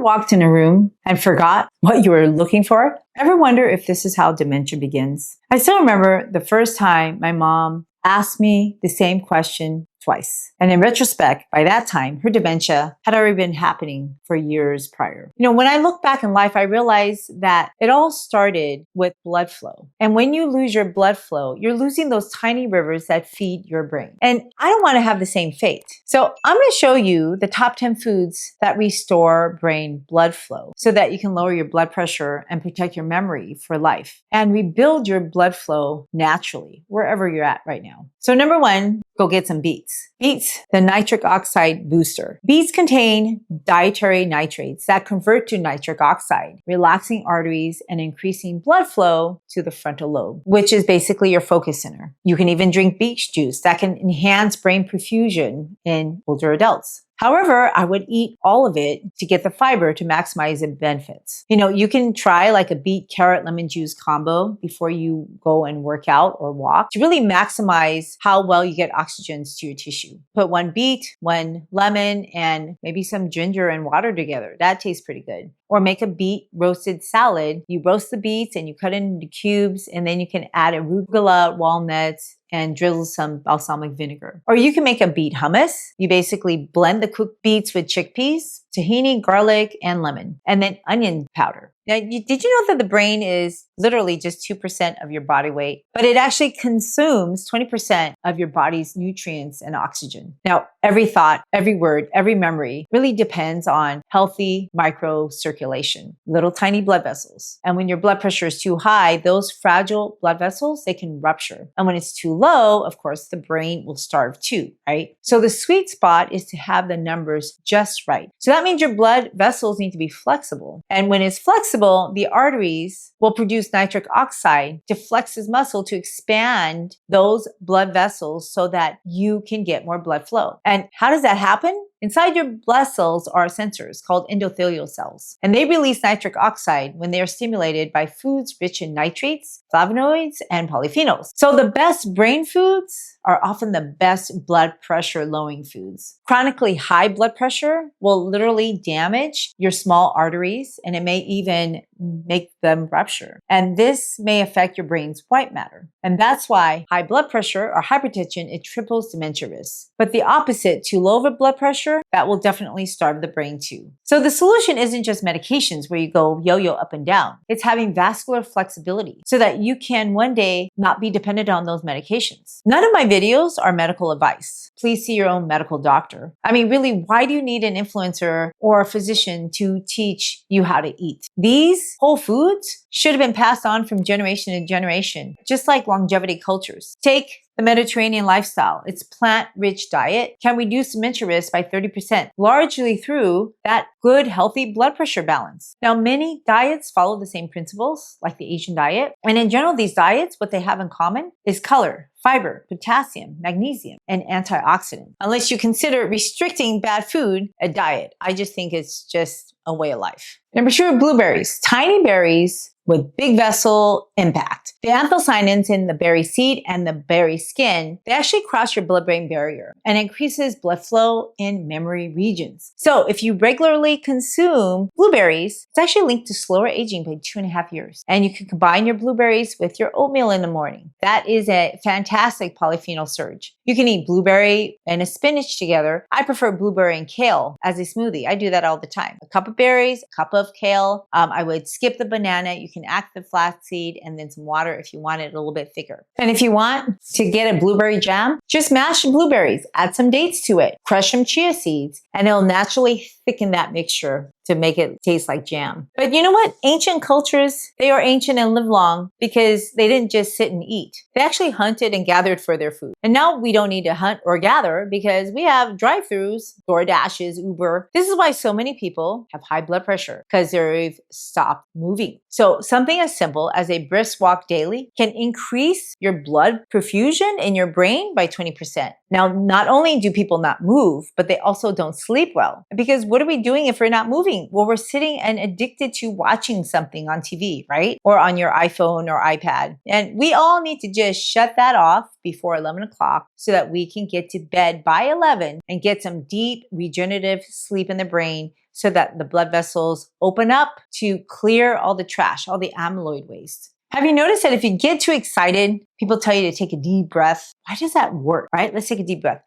walked in a room and forgot what you were looking for? Ever wonder if this is how dementia begins? I still remember the first time my mom asked me the same question twice. And in retrospect, by that time, her dementia had already been happening for years prior. When I look back in life, I realize that it all started with blood flow. And when you lose your blood flow, you're losing those tiny rivers that feed your brain. And I don't want to have the same fate. So I'm going to show you the top 10 foods that restore brain blood flow so that you can lower your blood pressure and protect your memory for life and rebuild your blood flow naturally, wherever you're at right now. So number one, go get some beets. Beets, the nitric oxide booster. Beets contain dietary nitrates that convert to nitric oxide, relaxing arteries and increasing blood flow to the frontal lobe, which is basically your focus center. You can even drink beet juice that can enhance brain perfusion in older adults. However, I would eat all of it to get the fiber to maximize the benefits. You can try like a beet, carrot, lemon juice combo before you go and work out or walk to really maximize how well you get oxygens to your tissue. Put one beet, one lemon, and maybe some ginger and water together. That tastes pretty good. Or make a beet roasted salad. You roast the beets and you cut it into cubes, and then you can add arugula, walnuts, and drizzle some balsamic vinegar. Or you can make a beet hummus. You basically blend the cooked beets with chickpeas, tahini, garlic, and lemon, and then onion powder. Now, did you know that the brain is literally just 2% of your body weight, but it actually consumes 20% of your body's nutrients and oxygen? Now, every thought, every word, every memory really depends on healthy microcirculation, little tiny blood vessels. And when your blood pressure is too high, those fragile blood vessels, they can rupture. And when it's too low, of course, the brain will starve too, right? So the sweet spot is to have the numbers just right. So that means your blood vessels need to be flexible. And when it's flexible, the arteries will produce nitric oxide to flex as muscle to expand those blood vessels so that you can get more blood flow. And how does that happen? Inside your blood cells are sensors called endothelial cells, and they release nitric oxide when they are stimulated by foods rich in nitrates, flavonoids, and polyphenols. So the best brain foods are often the best blood pressure lowering foods. Chronically high blood pressure will literally damage your small arteries, and it may even make them rupture. And this may affect your brain's white matter. And that's why high blood pressure or hypertension, it triples dementia risk. But the opposite, too low of blood pressure, that will definitely starve the brain too. So the solution isn't just medications where you go yo-yo up and down. It's having vascular flexibility so that you can one day not be dependent on those medications. None of my videos are medical advice. Please see your own medical doctor. I mean, really, why do you need an influencer or a physician to teach you how to eat? These whole foods should have been passed on from generation to generation, just like longevity cultures. Take the Mediterranean lifestyle. Its plant-rich diet can reduce dementia risk by 30%, largely through that good, healthy blood pressure balance. Now, many diets follow the same principles, like the Asian diet. And in general, these diets, what they have in common is color, fiber, potassium, magnesium, and antioxidants. Unless you consider restricting bad food a diet. I just think it's just a way of life. Number 2, blueberries. Tiny berries with big vessel impact. The anthocyanins in the berry seed and the berry skin, they actually cross your blood-brain barrier and increases blood flow in memory regions. So if you regularly consume blueberries, it's actually linked to slower aging by 2.5 years. And you can combine your blueberries with your oatmeal in the morning. That is a fantastic polyphenol surge. You can eat blueberry and a spinach together. I prefer blueberry and kale as a smoothie. I do that all the time. A cup of berries, a cup of kale. I would skip the banana. You can add the flaxseed and then some water if you want it a little bit thicker. And if you want to get a blueberry jam, just mash the blueberries, add some dates to it, crush some chia seeds, and it'll naturally thicken that mixture to make it taste like jam. But you know what? Ancient cultures, they are ancient and live long because they didn't just sit and eat. They actually hunted and gathered for their food. And now we don't need to hunt or gather because we have drive-thrus, DoorDashes, Uber. This is why so many people have high blood pressure because they've stopped moving. So something as simple as a brisk walk daily can increase your blood perfusion in your brain by 20%. Now, not only do people not move, but they also don't sleep well. Because what are we doing if we're not moving? doing? Well, we're sitting and addicted to watching something on TV, right? Or on your iPhone or iPad. And we all need to just shut that off before 11 o'clock so that we can get to bed by 11 and get some deep regenerative sleep in the brain so that the blood vessels open up to clear all the trash, all the amyloid waste. Have you noticed that if you get too excited, people tell you to take a deep breath? Why does that work, right? Let's take a deep breath.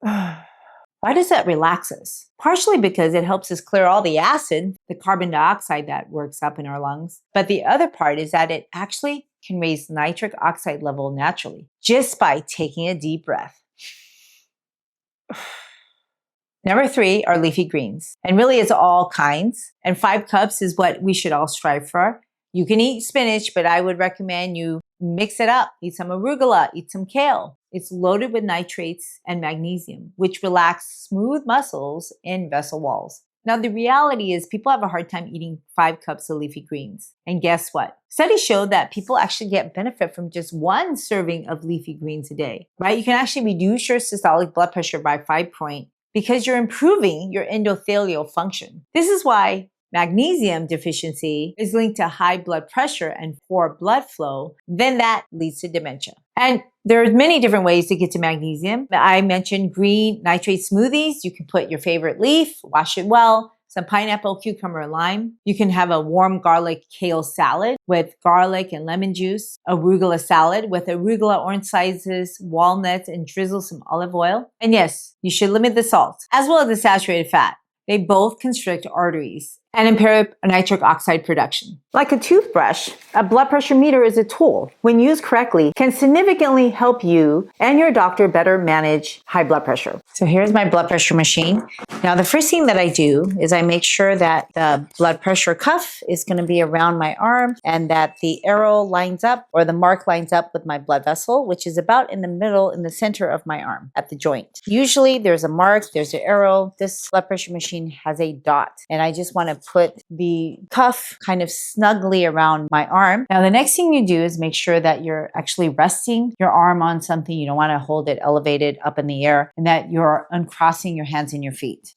Why does that relax us? Partially because it helps us clear all the acid, the carbon dioxide that works up in our lungs. But the other part is that it actually can raise nitric oxide level naturally just by taking a deep breath. Number 3 are leafy greens. And really it's all kinds. And 5 cups is what we should all strive for. You can eat spinach, but I would recommend you mix it up. Eat some arugula, eat some kale. It's loaded with nitrates and magnesium, which relax smooth muscles in vessel walls. Now, the reality is people have a hard time eating 5 cups of leafy greens. And guess what? Studies show that people actually get benefit from just 1 serving of leafy greens a day, right? You can actually reduce your systolic blood pressure by 5 points because you're improving your endothelial function. This is why magnesium deficiency is linked to high blood pressure and poor blood flow. Then that leads to dementia. And there are many different ways to get to magnesium. I mentioned green nitrate smoothies. You can put your favorite leaf, wash it well, some pineapple, cucumber, and lime. You can have a warm garlic kale salad with garlic and lemon juice, arugula salad with arugula, orange slices, walnuts, and drizzle some olive oil. And yes, you should limit the salt as well as the saturated fat. They both constrict arteries and impair nitric oxide production. Like a toothbrush, a blood pressure meter is a tool, when used correctly, can significantly help you and your doctor better manage high blood pressure. So here's my blood pressure machine. Now, the first thing that I do is I make sure that the blood pressure cuff is going to be around my arm and that the arrow lines up or the mark lines up with my blood vessel, which is about in the middle, in the center of my arm at the joint. Usually there's a mark, there's an arrow. This blood pressure machine has a dot, and I just want to put the cuff kind of snugly around my arm. Now, the next thing you do is make sure that you're actually resting your arm on something. You don't want to hold it elevated up in the air, and that you're uncrossing your hands and your feet.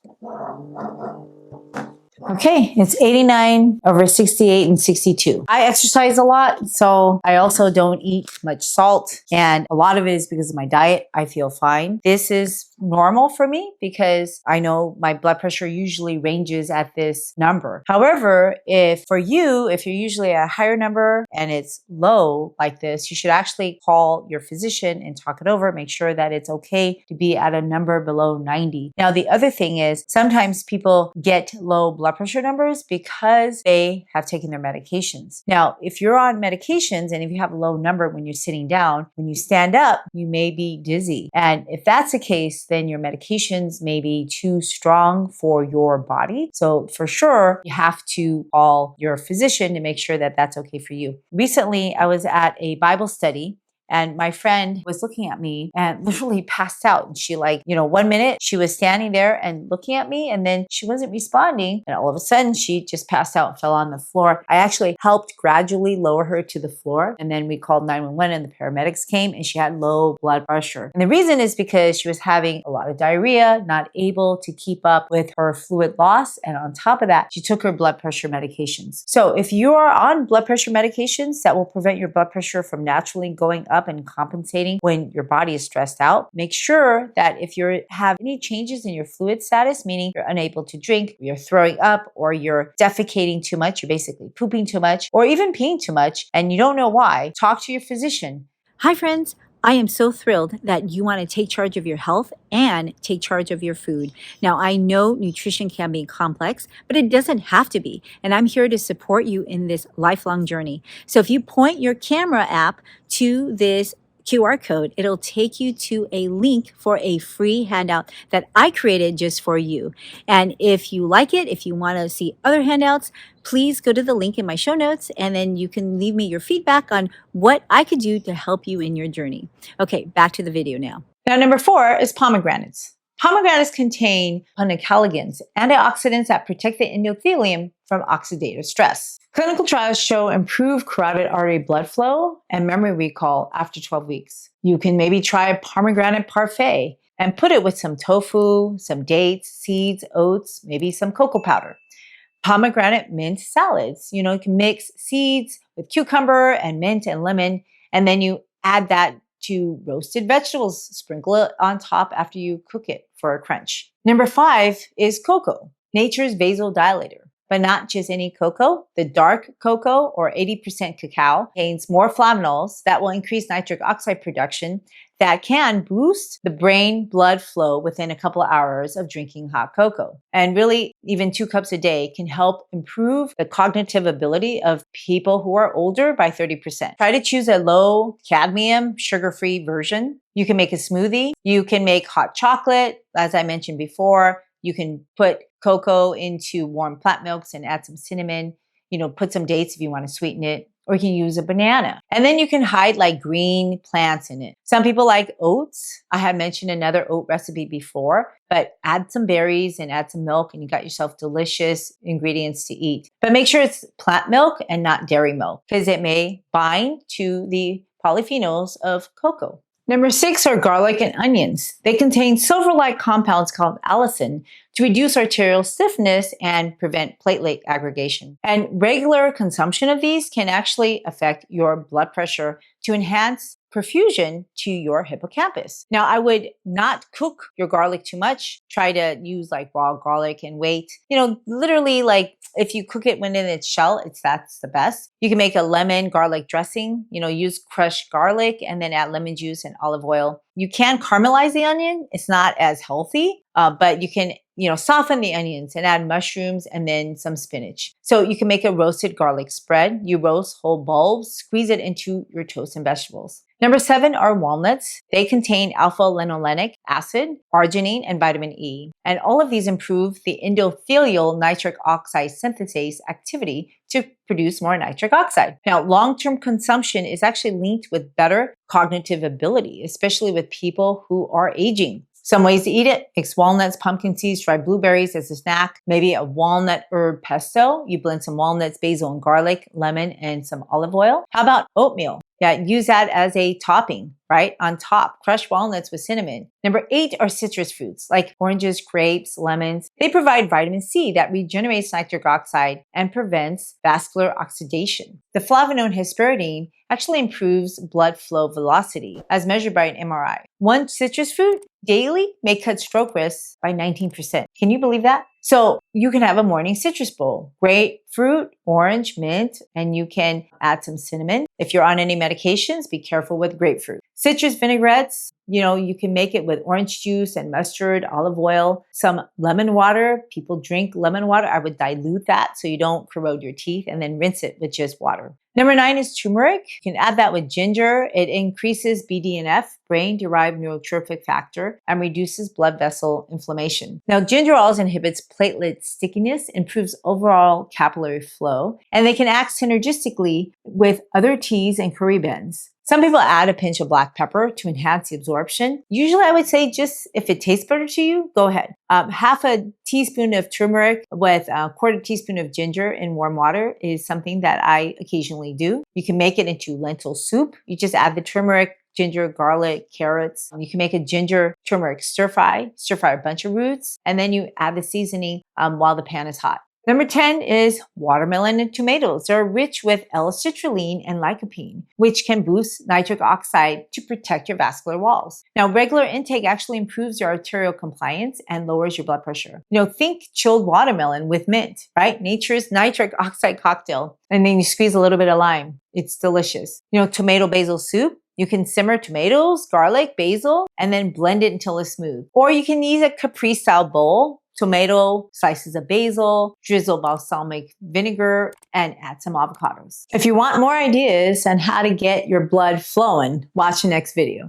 Okay, it's 89 over 68 and 62. I exercise a lot, so I also don't eat much salt, and a lot of it is because of my diet. I feel fine. This is normal for me because I know my blood pressure usually ranges at this number. However, if you're usually at a higher number and it's low like this, you should actually call your physician and talk it over, make sure that it's okay to be at a number below 90. Now, the other thing is sometimes people get low blood pressure numbers because they have taken their medications. Now, if you're on medications and if you have a low number when you're sitting down, when you stand up, you may be dizzy. And if that's the case, then your medications may be too strong for your body. So for sure, you have to call your physician to make sure that that's okay for you. Recently, I was at a Bible study and my friend was looking at me and literally passed out. And she 1 minute she was standing there and looking at me and then she wasn't responding. And all of a sudden she just passed out and fell on the floor. I actually helped gradually lower her to the floor. And then we called 911 and the paramedics came and she had low blood pressure. And the reason is because she was having a lot of diarrhea, not able to keep up with her fluid loss. And on top of that, she took her blood pressure medications. So if you are on blood pressure medications that will prevent your blood pressure from naturally going up and compensating when your body is stressed out, make sure that if you have any changes in your fluid status, meaning you're unable to drink, you're throwing up, or you're defecating too much, you're basically pooping too much, or even peeing too much, and you don't know why, talk to your physician. Hi, friends. I am so thrilled that you want to take charge of your health and take charge of your food. Now, I know nutrition can be complex, but it doesn't have to be. And I'm here to support you in this lifelong journey. So if you point your camera app to this QR code, it'll take you to a link for a free handout that I created just for you. And if you like it, if you want to see other handouts, please go to the link in my show notes and then you can leave me your feedback on what I could do to help you in your journey. Okay, back to the video now. Now, number 4 is pomegranates. Pomegranates contain panacalagins, antioxidants that protect the endothelium from oxidative stress. Clinical trials show improved carotid artery blood flow and memory recall after 12 weeks. You can maybe try a pomegranate parfait and put it with some tofu, some dates, seeds, oats, maybe some cocoa powder. Pomegranate mint salads. You can mix seeds with cucumber and mint and lemon, and then you add that to roasted vegetables. Sprinkle it on top after you cook it for a crunch. Number 5 is cocoa, nature's vasodilator. But not just any cocoa. The dark cocoa, or 80% cacao, contains more flavonols that will increase nitric oxide production that can boost the brain blood flow within a couple of hours of drinking hot cocoa. And really, even 2 cups a day can help improve the cognitive ability of people who are older by 30%. Try to choose a low cadmium, sugar-free version. You can make a smoothie. You can make hot chocolate, as I mentioned before. You can put cocoa into warm plant milks and add some cinnamon, put some dates if you want to sweeten it, or you can use a banana. And then you can hide like green plants in it. Some people like oats. I had mentioned another oat recipe before, but add some berries and add some milk and you got yourself delicious ingredients to eat. But make sure it's plant milk and not dairy milk because it may bind to the polyphenols of cocoa. Number 6 are garlic and onions. They contain sulfur-like compounds called allicin to reduce arterial stiffness and prevent platelet aggregation. And regular consumption of these can actually affect your blood pressure to enhance perfusion to your hippocampus. Now, I would not cook your garlic too much. Try to use like raw garlic and wait. Literally like if you cook it when in its shell, that's the best. You can make a lemon garlic dressing, use crushed garlic and then add lemon juice and olive oil. You can caramelize the onion. It's not as healthy, but you can soften the onions and add mushrooms and then some spinach. So you can make a roasted garlic spread. You roast whole bulbs, squeeze it into your toast and vegetables. Number 7 are walnuts. They contain alpha-linolenic acid, arginine, and vitamin E. And all of these improve the endothelial nitric oxide synthase activity to produce more nitric oxide. Now, long-term consumption is actually linked with better cognitive ability, especially with people who are aging. Some ways to eat it: mix walnuts, pumpkin seeds, dried blueberries as a snack, maybe a walnut herb pesto. You blend some walnuts, basil, and garlic, lemon, and some olive oil. How about oatmeal? Yeah, use that as a topping, right? On top, crushed walnuts with cinnamon. Number 8 are citrus fruits like oranges, grapes, lemons. They provide vitamin C that regenerates nitric oxide and prevents vascular oxidation. The flavonone hesperidine actually improves blood flow velocity as measured by an MRI. One citrus fruit daily may cut stroke risks by 19%. Can you believe that? So you can have a morning citrus bowl, grapefruit, orange, mint, and you can add some cinnamon. If you're on any medications, be careful with grapefruit. Citrus vinaigrettes, you can make it with orange juice and mustard, olive oil, some lemon water. People drink lemon water. I would dilute that so you don't corrode your teeth and then rinse it with just water. Number 9 is turmeric. You can add that with ginger. It increases BDNF, brain-derived neurotrophic factor, and reduces blood vessel inflammation. Now, ginger also inhibits platelet stickiness, improves overall capillary flow, and they can act synergistically with other teas and curry bends. Some people add a pinch of black pepper to enhance the absorption. Usually I would say just if it tastes better to you, go ahead. Half a teaspoon of turmeric with a quarter teaspoon of ginger in warm water is something that I occasionally do. You can make it into lentil soup. You just add the turmeric, ginger, garlic, carrots. You can make a ginger turmeric stir fry a bunch of roots, and then you add the seasoning while the pan is hot. Number 10 is watermelon and tomatoes. They're rich with L-citrulline and lycopene, which can boost nitric oxide to protect your vascular walls. Now, regular intake actually improves your arterial compliance and lowers your blood pressure. Think chilled watermelon with mint, right? Nature's nitric oxide cocktail. And then you squeeze a little bit of lime. It's delicious. Tomato basil soup. You can simmer tomatoes, garlic, basil, and then blend it until it's smooth. Or you can use a Capri-style bowl. Tomato, slices of basil, drizzle balsamic vinegar, and add some avocados. If you want more ideas on how to get your blood flowing, watch the next video.